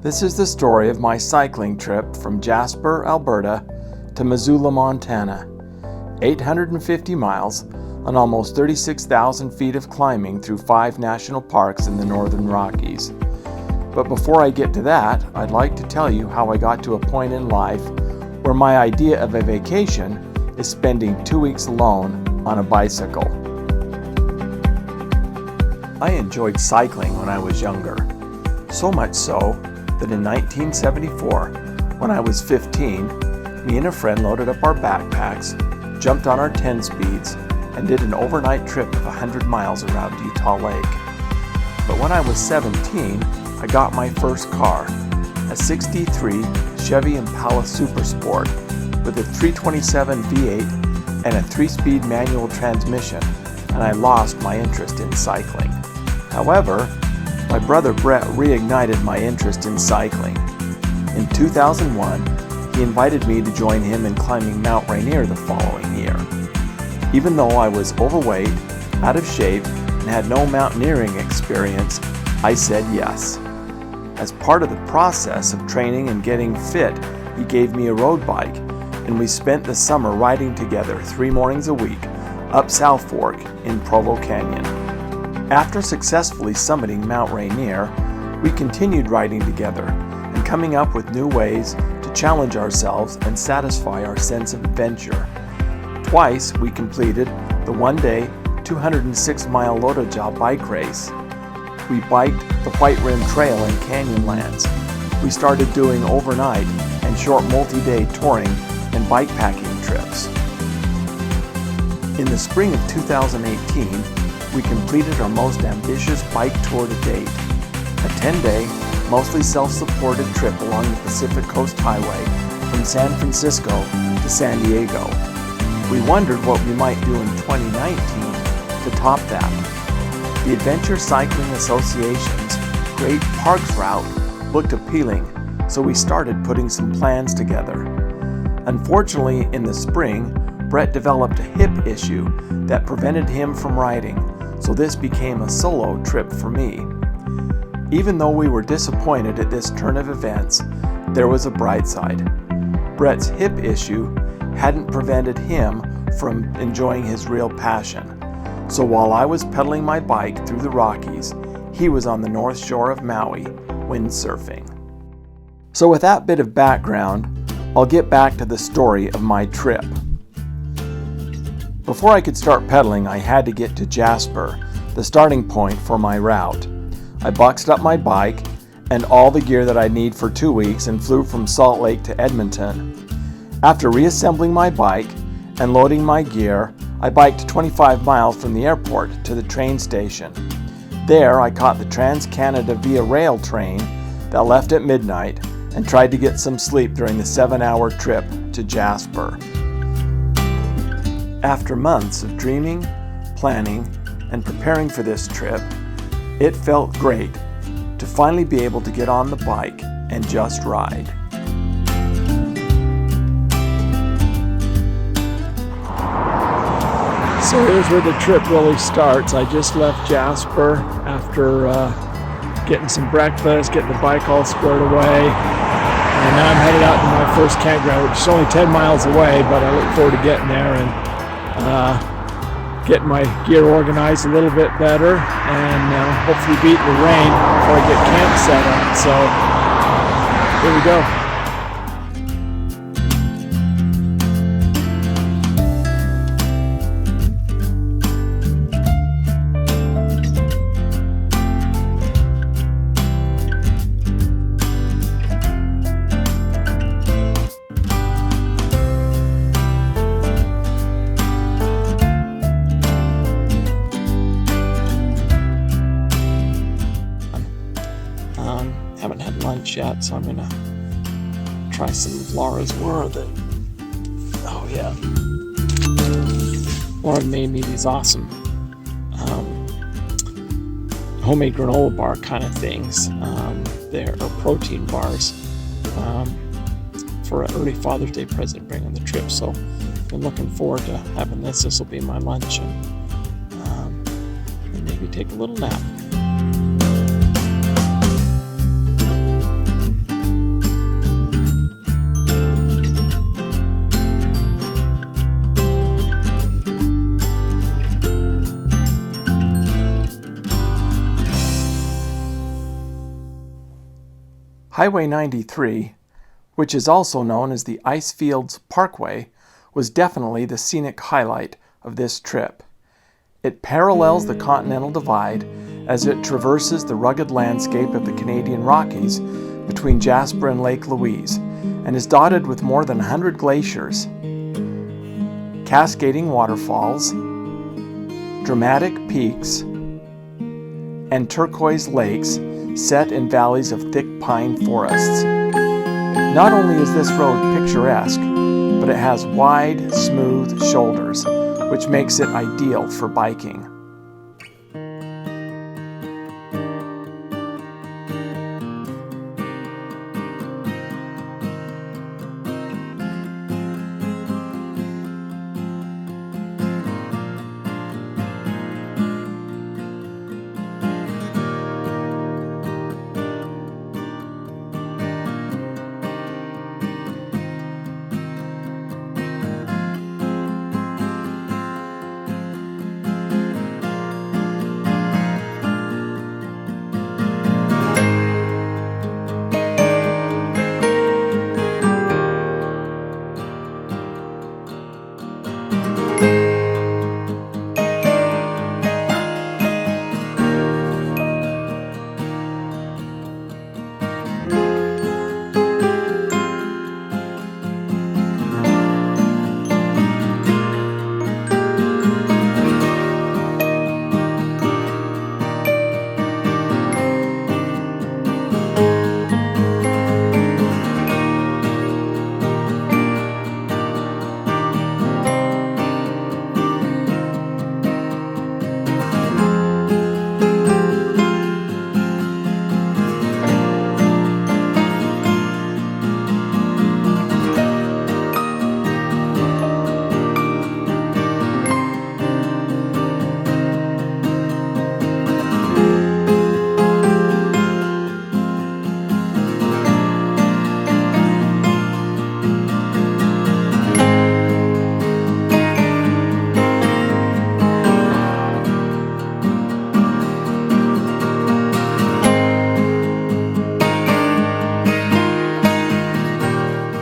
This is the story of my cycling trip from Jasper, Alberta to Missoula, Montana. 850 miles on almost 36,000 feet of climbing through 5 national parks in the Northern Rockies. But before I get to that, I'd like to tell you how I got to a point in life where my idea of a vacation is spending 2 weeks alone on a bicycle. I enjoyed cycling when I was younger, so much so that in 1974, when I was 15, me and a friend loaded up our backpacks, jumped on our 10-speeds, and did an overnight trip of 100 miles around Utah Lake. But when I was 17, I got my first car, a 63 Chevy Impala Super Sport with a 327 V8 and a 3-speed manual transmission, and I lost my interest in cycling. However, my brother Brett reignited my interest in cycling. In 2001, he invited me to join him in climbing Mount Rainier the following year. Even though I was overweight, out of shape, and had no mountaineering experience, I said yes. As part of the process of training and getting fit, he gave me a road bike, and we spent the summer riding together 3 mornings a week up South Fork in Provo Canyon. After successfully summiting Mount Rainier, we continued riding together and coming up with new ways to challenge ourselves and satisfy our sense of adventure. Twice we completed the one-day 206-mile Lotoja bike race. We biked the White Rim Trail in Canyonlands. We started doing overnight and short multi-day touring and bikepacking trips. In the spring of 2018, we completed our most ambitious bike tour to date, a 10-day, mostly self-supported trip along the Pacific Coast Highway from San Francisco to San Diego. We wondered what we might do in 2019 to top that. The Adventure Cycling Association's Great Parks route looked appealing, so we started putting some plans together. Unfortunately, in the spring, Brett developed a hip issue that prevented him from riding, so this became a solo trip for me. Even though we were disappointed at this turn of events, there was a bright side. Brett's hip issue hadn't prevented him from enjoying his real passion. So while I was pedaling my bike through the Rockies, he was on the north shore of Maui, windsurfing. So with that bit of background, I'll get back to the story of my trip. Before I could start pedaling, I had to get to Jasper, the starting point for my route. I boxed up my bike and all the gear that I need for 2 weeks and flew from Salt Lake to Edmonton. After reassembling my bike and loading my gear, I biked 25 miles from the airport to the train station. There, I caught the Trans-Canada Via Rail train that left at midnight and tried to get some sleep during the 7-hour trip to Jasper. After months of dreaming, planning, and preparing for this trip, it felt great to finally be able to get on the bike and just ride. So here's where the trip really starts. I just left Jasper after getting some breakfast, getting the bike all squared away, and now I'm headed out to my first campground, which is only 10 miles away, but I look forward to getting there and getting my gear organized a little bit better and hopefully beating the rain before I get camp set up. So here we go. Haven't had lunch yet, so I'm gonna try some of Laura's. Where are they? Oh yeah, Laura made me these awesome homemade granola bar kind of things. They're protein bars for an early Father's Day present bring on the trip. So I'm looking forward to having this. This will be my lunch, and maybe take a little nap. Highway 93, which is also known as the Icefields Parkway, was definitely the scenic highlight of this trip. It parallels the Continental Divide as it traverses the rugged landscape of the Canadian Rockies between Jasper and Lake Louise, and is dotted with more than 100 glaciers, cascading waterfalls, dramatic peaks, and turquoise lakes set in valleys of thick pine forests. Not only is this road picturesque, but it has wide, smooth shoulders, which makes it ideal for biking.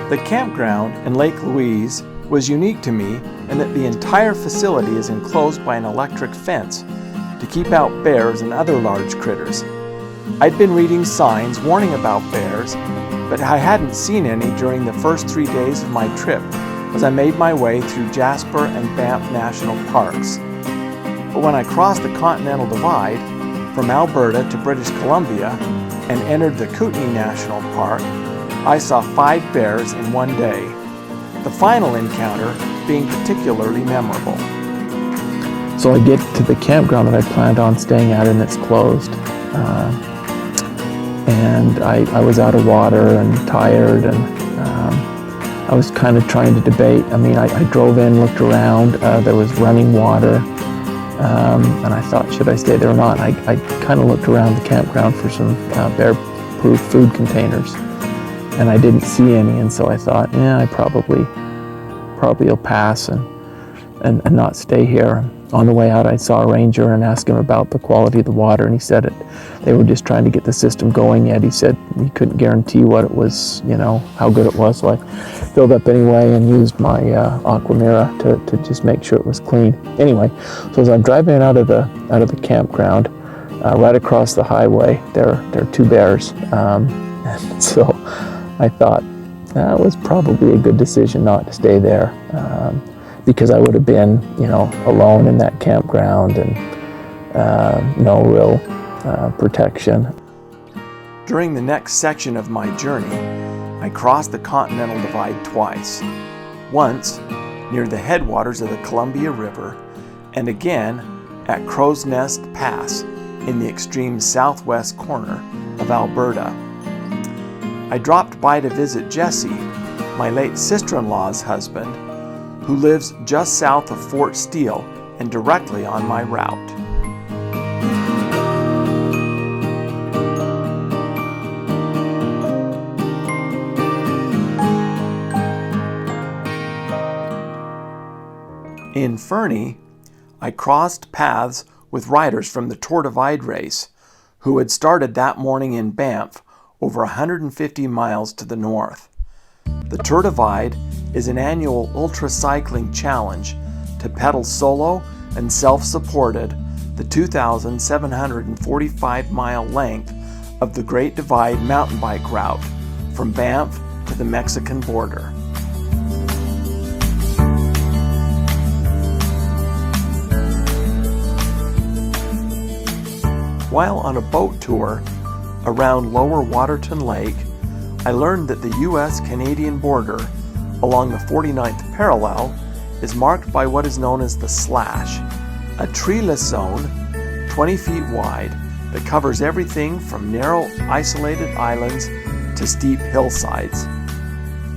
The campground in Lake Louise was unique to me in that the entire facility is enclosed by an electric fence to keep out bears and other large critters. I'd been reading signs warning about bears, but I hadn't seen any during the first 3 days of my trip as I made my way through Jasper and Banff National Parks. But when I crossed the Continental Divide from Alberta to British Columbia and entered the Kootenay National Park, I saw 5 bears in one day, the final encounter being particularly memorable. So I get to the campground that I planned on staying at and it's closed. And I was out of water and tired, and I was kind of trying to debate. I mean, I drove in, looked around, there was running water, and I thought, should I stay there or not? I kind of looked around the campground for some bear-proof food containers, and I didn't see any, and so I thought, yeah, I probably will pass and not stay here. On the way out, I saw a ranger and asked him about the quality of the water, and he said they were just trying to get the system going yet. He said he couldn't guarantee what it was, how good it was. So I filled up anyway and used my Aquamira to just make sure it was clean. Anyway, so as I'm driving out of the campground, right across the highway, there are 2 bears. And so I thought that was probably a good decision not to stay there. Because I would have been, alone in that campground and no real protection. During the next section of my journey, I crossed the Continental Divide twice. Once near the headwaters of the Columbia River, and again at Crow's Nest Pass in the extreme southwest corner of Alberta. I dropped by to visit Jesse, my late sister-in-law's husband, who lives just south of Fort Steele and directly on my route. In Fernie, I crossed paths with riders from the Tour Divide race who had started that morning in Banff over 150 miles to the north. The Tour Divide is an annual ultra-cycling challenge to pedal solo and self-supported the 2,745-mile length of the Great Divide mountain bike route from Banff to the Mexican border. While on a boat tour around Lower Waterton Lake, I learned that the U.S.-Canadian border along the 49th parallel is marked by what is known as the Slash, a treeless zone 20 feet wide that covers everything from narrow isolated islands to steep hillsides.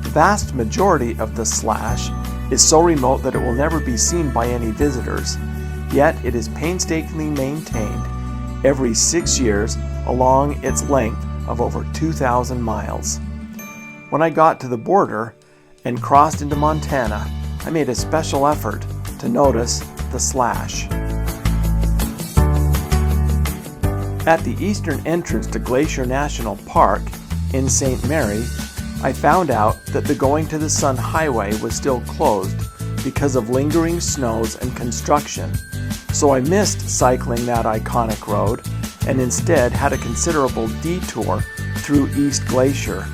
The vast majority of the Slash is so remote that it will never be seen by any visitors, yet it is painstakingly maintained every 6 years along its length of over 2,000 miles. When I got to the border and crossed into Montana, I made a special effort to notice the Slash. At the eastern entrance to Glacier National Park in St. Mary, I found out that the Going to the Sun Highway was still closed because of lingering snows and construction, so I missed cycling that iconic road and instead had a considerable detour through East Glacier.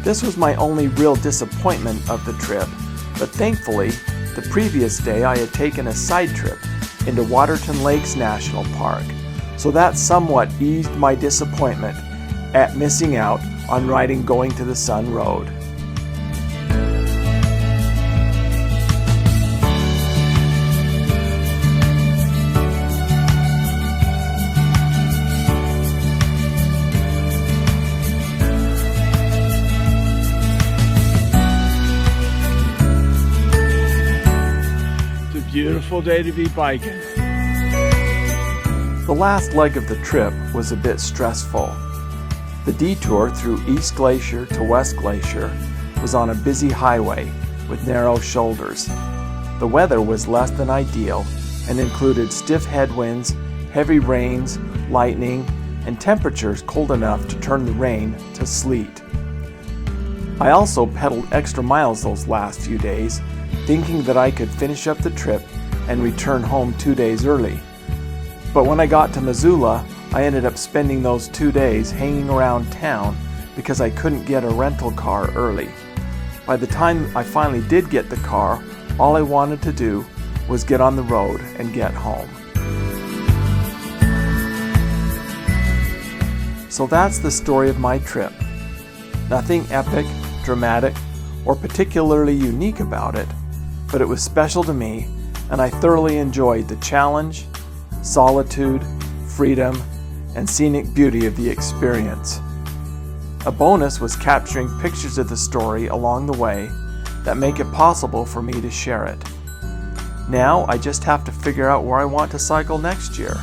This was my only real disappointment of the trip, but thankfully, the previous day I had taken a side trip into Waterton Lakes National Park, so that somewhat eased my disappointment at missing out on riding Going to the Sun Road. Beautiful day to be biking. The last leg of the trip was a bit stressful. The detour through East Glacier to West Glacier was on a busy highway with narrow shoulders. The weather was less than ideal and included stiff headwinds, heavy rains, lightning, and temperatures cold enough to turn the rain to sleet. I also pedaled extra miles those last few days, thinking that I could finish up the trip and return home 2 days early. But when I got to Missoula, I ended up spending those 2 days hanging around town because I couldn't get a rental car early. By the time I finally did get the car, all I wanted to do was get on the road and get home. So that's the story of my trip. Nothing epic, dramatic, or particularly unique about it, but it was special to me, and I thoroughly enjoyed the challenge, solitude, freedom, and scenic beauty of the experience. A bonus was capturing pictures of the story along the way that make it possible for me to share it. Now I just have to figure out where I want to cycle next year.